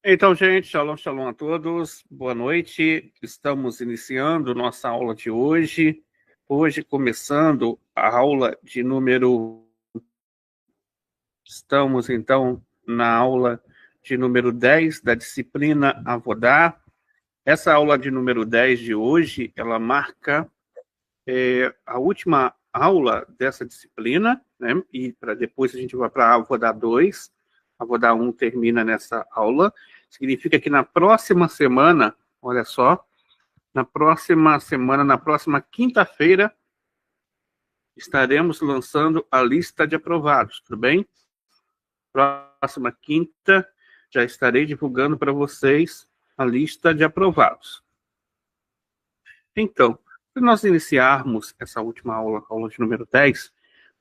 Então, gente, shalom, shalom a todos. Boa noite. Estamos iniciando nossa aula de hoje. Hoje, começando a aula de número... Estamos, então, na aula de número 10 da disciplina Avodá. Essa aula de número 10 de hoje, ela marca a última aula dessa disciplina, né? E para depois a gente vai para a Avodá 2. A Avodá 1 termina nessa aula. Significa que na próxima semana, olha só, na próxima quinta-feira, estaremos lançando a lista de aprovados, tudo bem? Próxima quinta, já estarei divulgando para vocês a lista de aprovados. Então, se nós iniciarmos essa última aula, aula de número 10,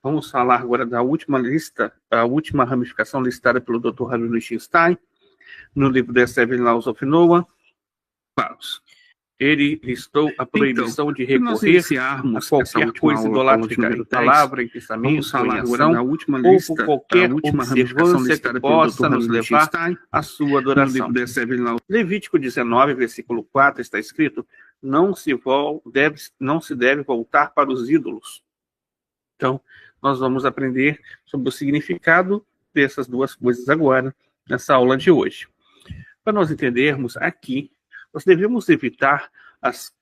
vamos falar agora da última lista, a última ramificação listada pelo Dr. Harry Lichtenstein, no livro The Seven Laws of Noah. Ele listou a proibição de recorrer a qualquer coisa idolátrica em palavra, em pensamento, em ação, ou por qualquer observância que possa nos levar à sua adoração. Levítico 19, versículo 4, está escrito: não se deve voltar para os ídolos. Então, nós vamos aprender sobre o significado dessas duas coisas agora, nessa aula de hoje. Para nós entendermos aqui, nós devemos evitar as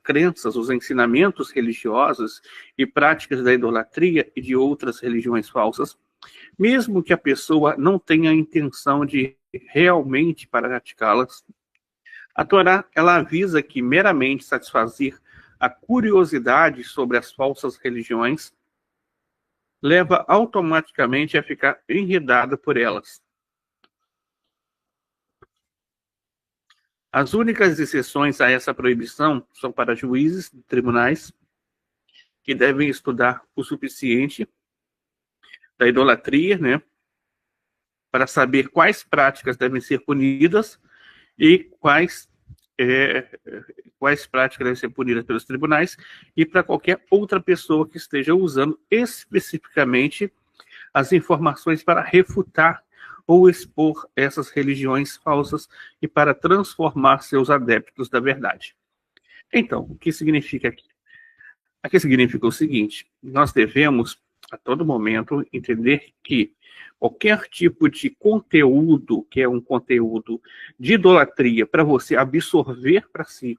crenças, os ensinamentos religiosos e práticas da idolatria e de outras religiões falsas, mesmo que a pessoa não tenha a intenção de realmente praticá-las. A Torá, ela avisa que meramente satisfazer a curiosidade sobre as falsas religiões leva automaticamente a ficar enredado por elas. As únicas exceções a essa proibição são para juízes de tribunais que devem estudar o suficiente da idolatria, né, para saber quais práticas devem ser punidas e quais práticas devem ser punidas pelos tribunais, e para qualquer outra pessoa que esteja usando especificamente as informações para refutar ou expor essas religiões falsas e para transformar seus adeptos da verdade. Então, o que significa aqui? Aqui significa o seguinte: nós devemos, a todo momento, entender que qualquer tipo de conteúdo, que é um conteúdo de idolatria, para você absorver para si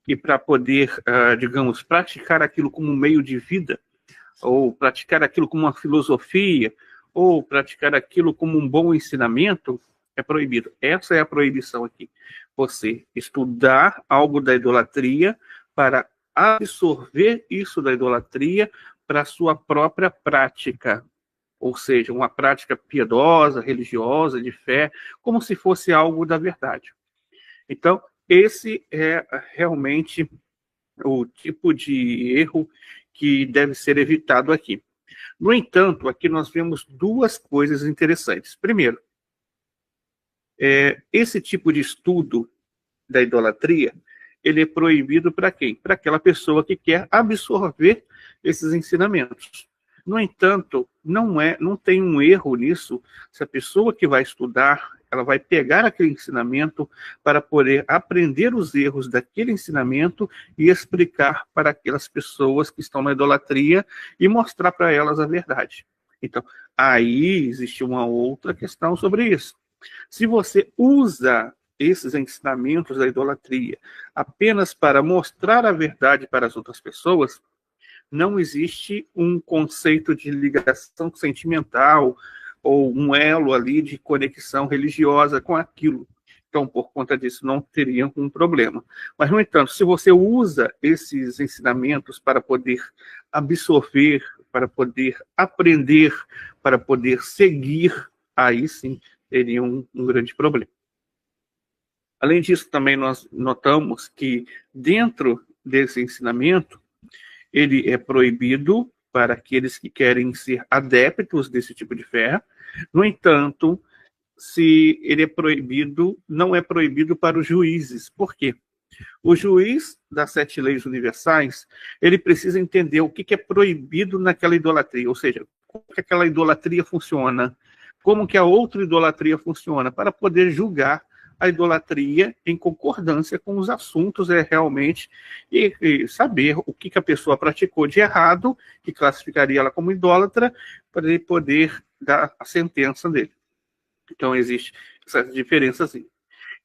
e para poder, digamos, praticar aquilo como um meio de vida, ou praticar aquilo como uma filosofia, ou praticar aquilo como um bom ensinamento, é proibido. Essa é a proibição aqui. Você estudar algo da idolatria para absorver isso da idolatria para a sua própria prática. Ou seja, uma prática piedosa, religiosa, de fé, como se fosse algo da verdade. Então, esse é realmente o tipo de erro que deve ser evitado aqui. No entanto, aqui nós vemos duas coisas interessantes. Primeiro, esse tipo de estudo da idolatria, ele é proibido para quem? Para aquela pessoa que quer absorver esses ensinamentos. No entanto, não tem um erro nisso, se a pessoa que vai estudar, ela vai pegar aquele ensinamento para poder aprender os erros daquele ensinamento e explicar para aquelas pessoas que estão na idolatria e mostrar para elas a verdade. Então, aí existe uma outra questão sobre isso. Se você usa esses ensinamentos da idolatria apenas para mostrar a verdade para as outras pessoas, não existe um conceito de ligação sentimental ou um elo ali de conexão religiosa com aquilo. Então, por conta disso, não teria um problema. Mas, no entanto, se você usa esses ensinamentos para poder absorver, para poder aprender, para poder seguir, aí sim teria um grande problema. Além disso, também nós notamos que dentro desse ensinamento, ele é proibido para aqueles que querem ser adeptos desse tipo de fé. No entanto, se ele é proibido, não é proibido para os juízes. Por quê? O juiz das 7 leis universais, ele precisa entender o que é proibido naquela idolatria, ou seja, como que aquela idolatria funciona, Como que a outra idolatria funciona? Para poder julgar a idolatria em concordância com os assuntos realmente e saber o que a pessoa praticou de errado, que classificaria ela como idólatra, para ele poder dar a sentença dele. Então, existe essa diferença.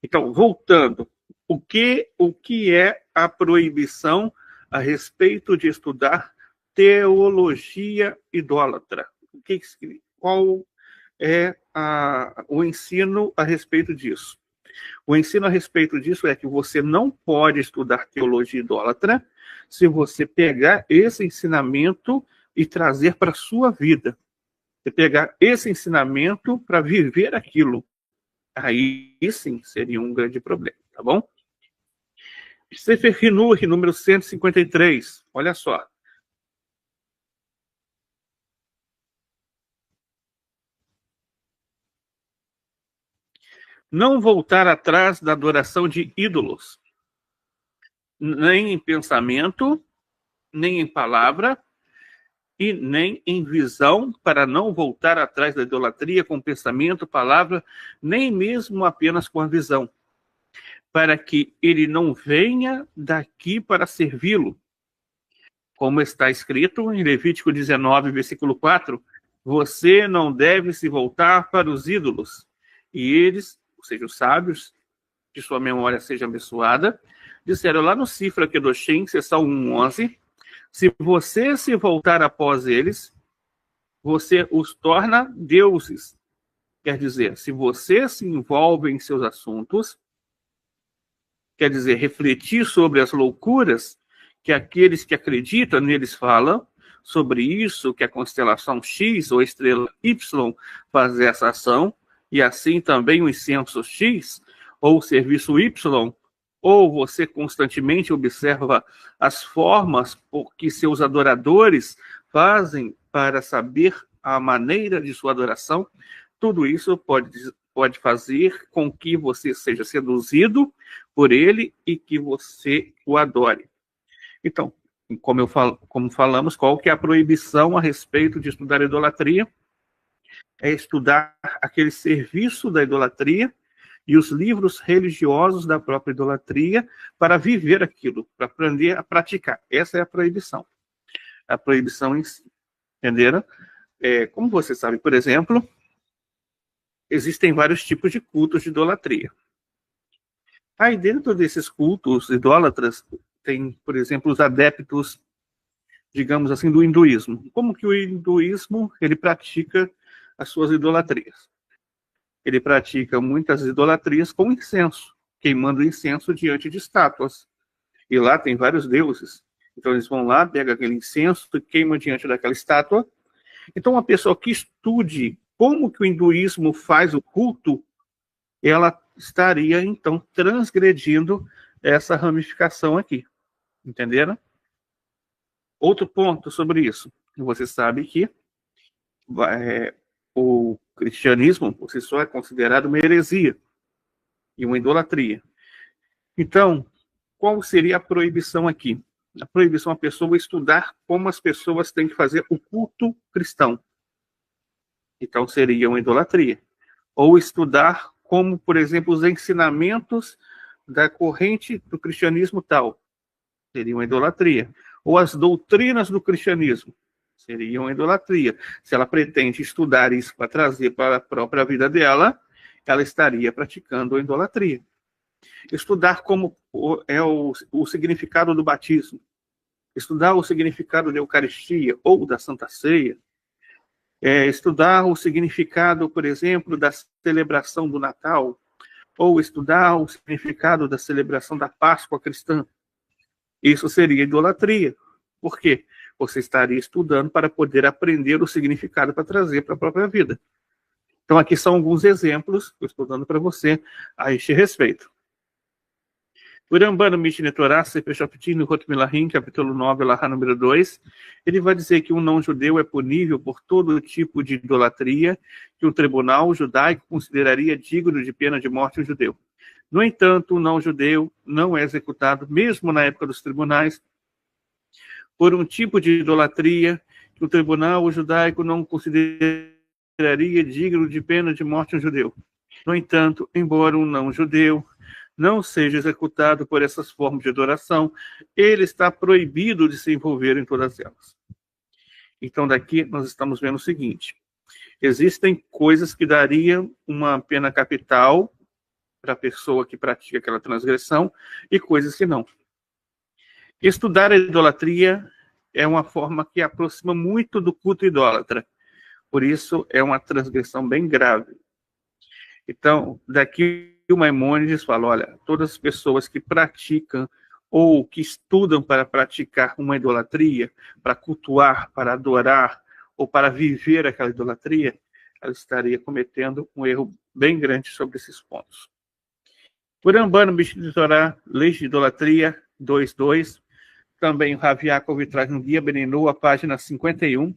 Então, voltando, o que é a proibição a respeito de estudar teologia idólatra? Qual é o ensino a respeito disso? O ensino a respeito disso é que você não pode estudar teologia idólatra se você pegar esse ensinamento e trazer para a sua vida. Você pegar esse ensinamento para viver aquilo. Aí sim seria um grande problema, tá bom? Sefer Hinur, número 153. Olha só. Não voltar atrás da adoração de ídolos, nem em pensamento, nem em palavra, e nem em visão, para não voltar atrás da idolatria com pensamento, palavra, nem mesmo apenas com a visão, para que ele não venha daqui para servi-lo. Como está escrito em Levítico 19, versículo 4, você não deve se voltar para os ídolos. E eles, ou seja, os sábios, que sua memória seja abençoada, disseram lá no Sifra Kedoshim, seção 1:11, se você se voltar após eles, você os torna deuses. Quer dizer, se você se envolve em seus assuntos, quer dizer, refletir sobre as loucuras que aqueles que acreditam neles falam, sobre isso, que a constelação X ou a estrela Y faz essa ação, e assim também o incenso X ou o serviço Y, ou você constantemente observa as formas por que seus adoradores fazem para saber a maneira de sua adoração, tudo isso pode fazer com que você seja seduzido por ele e que você o adore. Então, como falamos, qual que é a proibição a respeito de estudar a idolatria? É estudar aquele serviço da idolatria e os livros religiosos da própria idolatria para viver aquilo, para aprender a praticar. Essa é a proibição. A proibição em si. Entenderam? Como você sabe, por exemplo, existem vários tipos de cultos de idolatria. Aí dentro desses cultos idólatras, tem, por exemplo, os adeptos, digamos assim, do hinduísmo. Como que o hinduísmo, ele pratica as suas idolatrias? Ele pratica muitas idolatrias com incenso, queimando incenso diante de estátuas. E lá tem vários deuses. Então eles vão lá, pegam aquele incenso e queimam diante daquela estátua. Então uma pessoa que estude como que o hinduísmo faz o culto, ela estaria, então, transgredindo essa ramificação aqui. Entenderam? Outro ponto sobre isso. Você sabe que o cristianismo, por si só, é considerado uma heresia e uma idolatria. Então, qual seria a proibição aqui? A proibição é a pessoa estudar como as pessoas têm que fazer o culto cristão. Então, seria uma idolatria. Ou estudar como, por exemplo, os ensinamentos da corrente do cristianismo tal. Seria uma idolatria. Ou as doutrinas do cristianismo. Seria uma idolatria. Se ela pretende estudar isso para trazer para a própria vida dela, ela estaria praticando a idolatria. Estudar como é o significado do batismo. Estudar o significado da Eucaristia ou da Santa Ceia. Estudar o significado, por exemplo, da celebração do Natal. Ou estudar o significado da celebração da Páscoa cristã. Isso seria idolatria. Por quê? Você estaria estudando para poder aprender o significado para trazer para a própria vida. Então, aqui são alguns exemplos que eu estou dando para você a este respeito. Urambano Mishneh Torah, Sefer Shoftim, no Hot Milahim, capítulo 9, Lahá número 2, ele vai dizer que um não-judeu é punível por todo tipo de idolatria que um tribunal judaico consideraria digno de pena de morte um judeu. No entanto, o não-judeu não é executado, mesmo na época dos tribunais, por um tipo de idolatria que o tribunal judaico não consideraria consideraria digno de pena de morte um judeu. No entanto, embora um não-judeu não seja executado por essas formas de adoração, ele está proibido de se envolver em todas elas. Então, daqui nós estamos vendo o seguinte: existem coisas que dariam uma pena capital para a pessoa que pratica aquela transgressão e coisas que não. Estudar a idolatria é uma forma que aproxima muito do culto idólatra. Por isso, é uma transgressão bem grave. Então, daqui o Maimônides fala, olha, todas as pessoas que praticam ou que estudam para praticar uma idolatria, para cultuar, para adorar, ou para viver aquela idolatria, ela estaria cometendo um erro bem grande sobre esses pontos. O Rambam no Mishneh de Torá, Leis de Idolatria 2.2, também o Rav Yaakov traz no Guia Beninu, a página 51,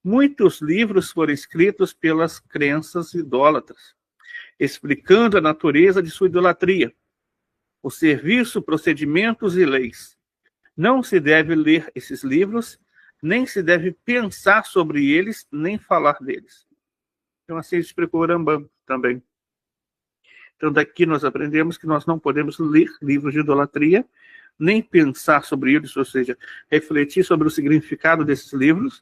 muitos livros foram escritos pelas crenças idólatras, explicando a natureza de sua idolatria, o serviço, procedimentos e leis. Não se deve ler esses livros, nem se deve pensar sobre eles, nem falar deles. Então, assim explicou o Rambam também. Então, daqui nós aprendemos que nós não podemos ler livros de idolatria, nem pensar sobre eles, ou seja, refletir sobre o significado desses livros,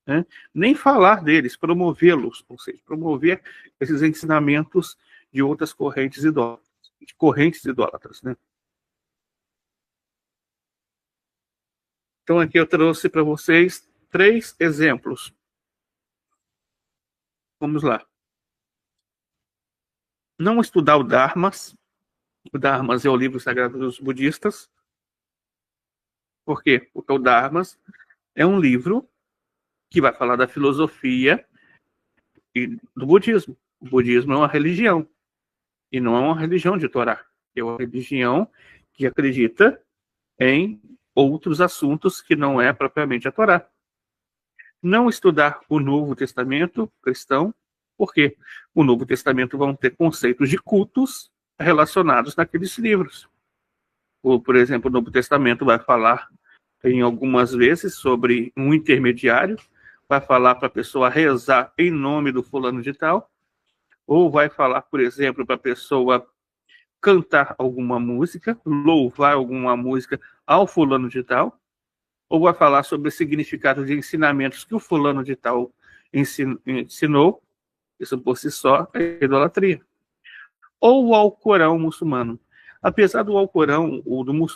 né? Nem falar deles, promovê-los, ou seja, promover esses ensinamentos de outras correntes idólatras, né? Então, aqui eu trouxe para vocês 3 exemplos. Vamos lá. Não estudar o Dharmas. O Dharmas é o livro sagrado dos budistas. Por quê? Porque o Dharmas é um livro que vai falar da filosofia e do budismo. O budismo é uma religião. E não é uma religião de Torá. É uma religião que acredita em outros assuntos que não é propriamente a Torá. Não estudar o Novo Testamento cristão, porque o Novo Testamento vão ter conceitos de cultos relacionados naqueles livros. Por exemplo, o Novo Testamento vai falar em algumas vezes sobre um intermediário, vai falar para a pessoa rezar em nome do fulano de tal, ou vai falar, por exemplo, para a pessoa cantar alguma música, louvar alguma música ao fulano de tal, ou vai falar sobre o significado de ensinamentos que o fulano de tal ensinou. Isso por si só é idolatria. Ou o Alcorão muçulmano. Apesar do Alcorão,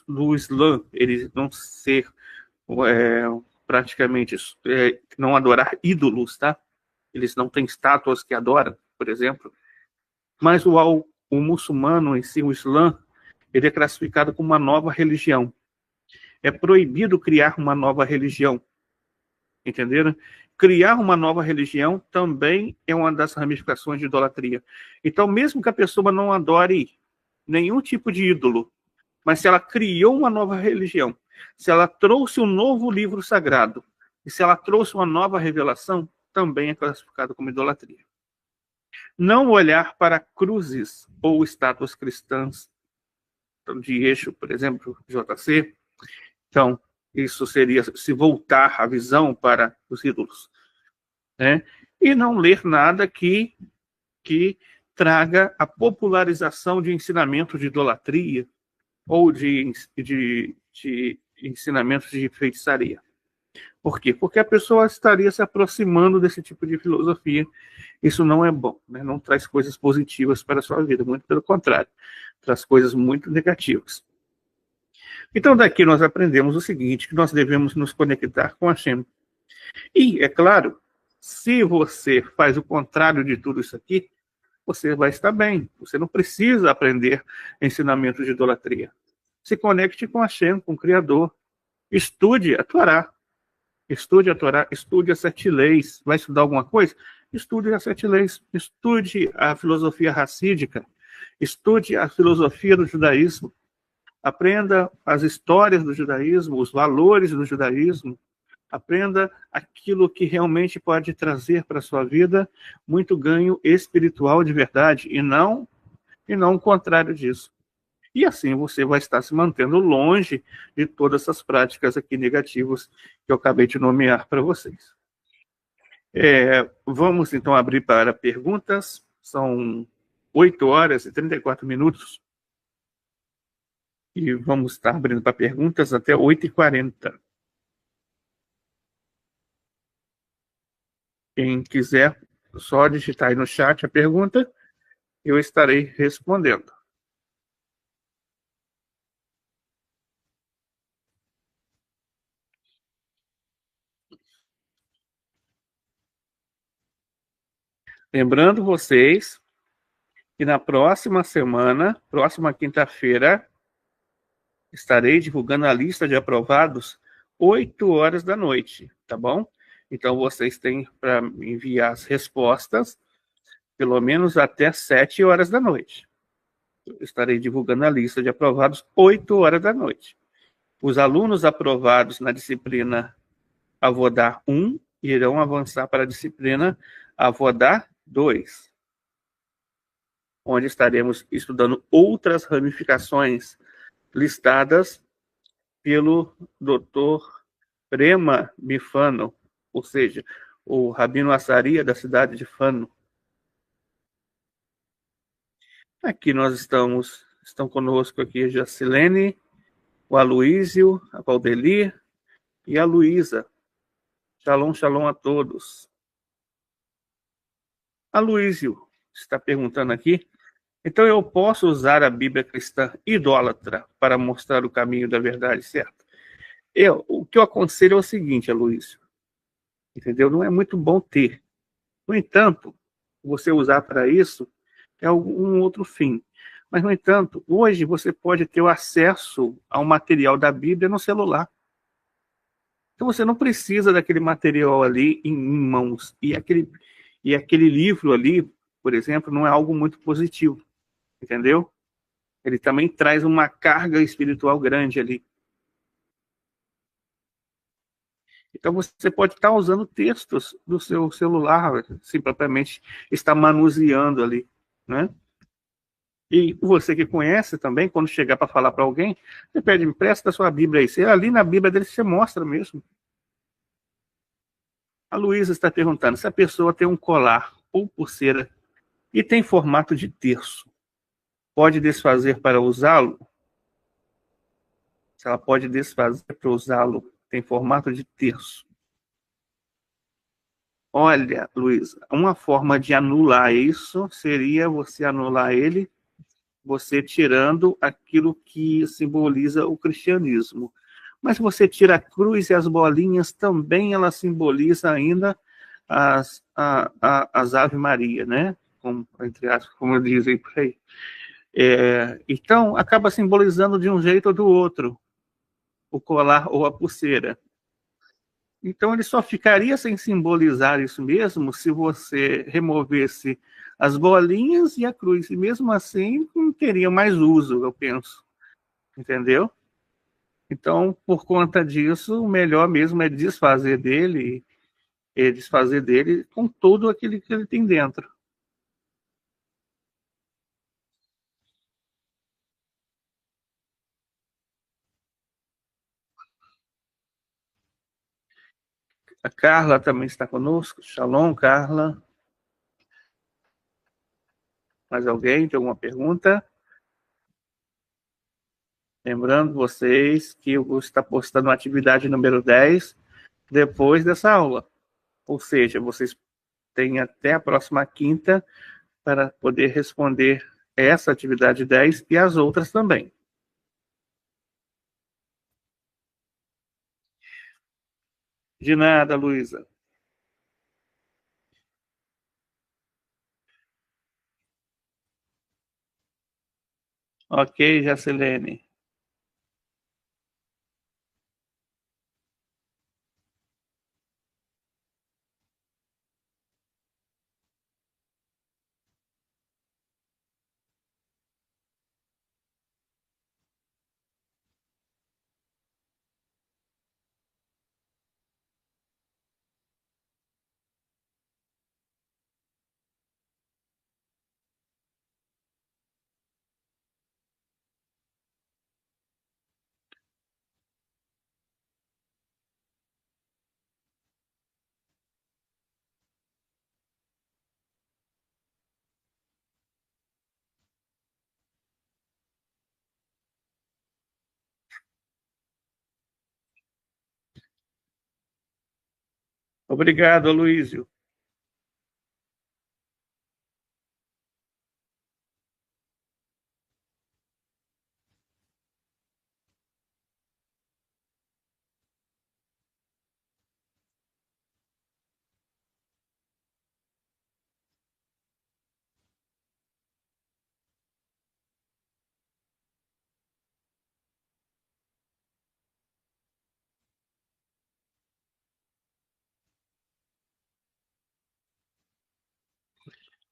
do Islã, ele não ser praticamente não adorar ídolos, tá? Eles não têm estátuas que adoram, por exemplo. Mas o muçulmano em si, o Islã, ele é classificado como uma nova religião. É proibido criar uma nova religião. Entenderam? Criar uma nova religião também é uma das ramificações de idolatria. Então, mesmo que a pessoa não adore nenhum tipo de ídolo, mas se ela criou uma nova religião, se ela trouxe um novo livro sagrado, e se ela trouxe uma nova revelação, também é classificado como idolatria. Não olhar para cruzes ou estátuas cristãs de Eixo, por exemplo, JC. Então, isso seria se voltar a visão para os ídolos, né? E não ler nada que traga a popularização de ensinamentos de idolatria ou de ensinamentos de feitiçaria. Por quê? Porque a pessoa estaria se aproximando desse tipo de filosofia. Isso não é bom, né? Não traz coisas positivas para a sua vida, muito pelo contrário, traz coisas muito negativas. Então, daqui nós aprendemos o seguinte, que nós devemos nos conectar com Hashem. E, é claro, se você faz o contrário de tudo isso aqui, você vai estar bem. Você não precisa aprender ensinamentos de idolatria. Se conecte com Hashem, com o Criador. Estude a Torá. Estude a Torá, estude as 7 leis. Vai estudar alguma coisa? Estude as 7 leis. Estude a filosofia racídica. Estude a filosofia do judaísmo. Aprenda as histórias do judaísmo, os valores do judaísmo. Aprenda aquilo que realmente pode trazer para a sua vida muito ganho espiritual de verdade e não o contrário disso. E assim você vai estar se mantendo longe de todas essas práticas aqui negativas que eu acabei de nomear para vocês. Vamos então abrir para perguntas. São 8 horas e 34 minutos. E vamos estar abrindo para perguntas até 8h40. Quem quiser, só digitar aí no chat a pergunta, eu estarei respondendo. Lembrando vocês que na próxima semana, próxima quinta-feira, estarei divulgando a lista de aprovados 8 horas da noite, tá bom? Então vocês têm para enviar as respostas pelo menos até 7 horas da noite. Eu estarei divulgando a lista de aprovados 8 horas da noite. Os alunos aprovados na disciplina Avodar 1 irão avançar para a disciplina Avodar 2, onde estaremos estudando outras ramificações listadas pelo Dr. Prema Bifano, ou seja, o Rabino Assaria da cidade de Fano. Aqui nós estão conosco aqui a Jacilene, o Aloísio, a Valdeli e a Luísa. Shalom, shalom a todos. Aloísio está perguntando aqui, então eu posso usar a Bíblia cristã idólatra para mostrar o caminho da verdade, certo? O que eu aconselho é o seguinte, Aloísio, entendeu? Não é muito bom ter. No entanto, você usar para isso é um outro fim. Mas, no entanto, hoje você pode ter o acesso ao material da Bíblia no celular. Então você não precisa daquele material ali em mãos. E aquele livro ali, por exemplo, não é algo muito positivo, entendeu? Ele também traz uma carga espiritual grande ali. Então você pode estar usando textos do seu celular, simplesmente está manuseando ali, né? E você que conhece também, quando chegar para falar para alguém, você pede, me presta a sua Bíblia aí. Você, ali na Bíblia dele você mostra mesmo. A Luísa está perguntando se a pessoa tem um colar ou pulseira e tem formato de terço, pode desfazer para usá-lo? Se ela pode desfazer para usá-lo, tem formato de terço. Olha, Luísa, uma forma de anular isso seria você anular ele, você tirando aquilo que simboliza o cristianismo. Mas se você tira a cruz e as bolinhas, também ela simboliza ainda as Ave Maria, né? Como, entre aspas, como dizem por aí. Então, acaba simbolizando de um jeito ou do outro o colar ou a pulseira. Então, ele só ficaria sem simbolizar isso mesmo se você removesse as bolinhas e a cruz. E mesmo assim, não teria mais uso, eu penso. Entendeu? Então, por conta disso, o melhor mesmo é desfazer dele com tudo aquilo que ele tem dentro. A Carla também está conosco. Shalom, Carla. Mais alguém tem alguma pergunta? Lembrando vocês que eu vou estar postando a atividade número 10 depois dessa aula. Ou seja, vocês têm até a próxima quinta para poder responder essa atividade 10 e as outras também. De nada, Luísa. Ok, Jacilene. Obrigado, Aloísio.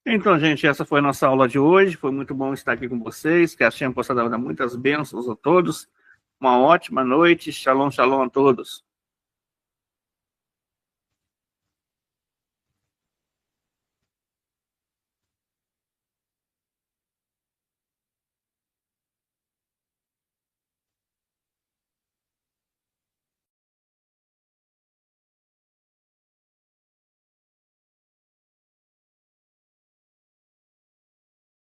Então, gente, essa foi a nossa aula de hoje. Foi muito bom estar aqui com vocês. Que a Shem possa dar muitas bênçãos a todos. Uma ótima noite. Shalom, shalom a todos.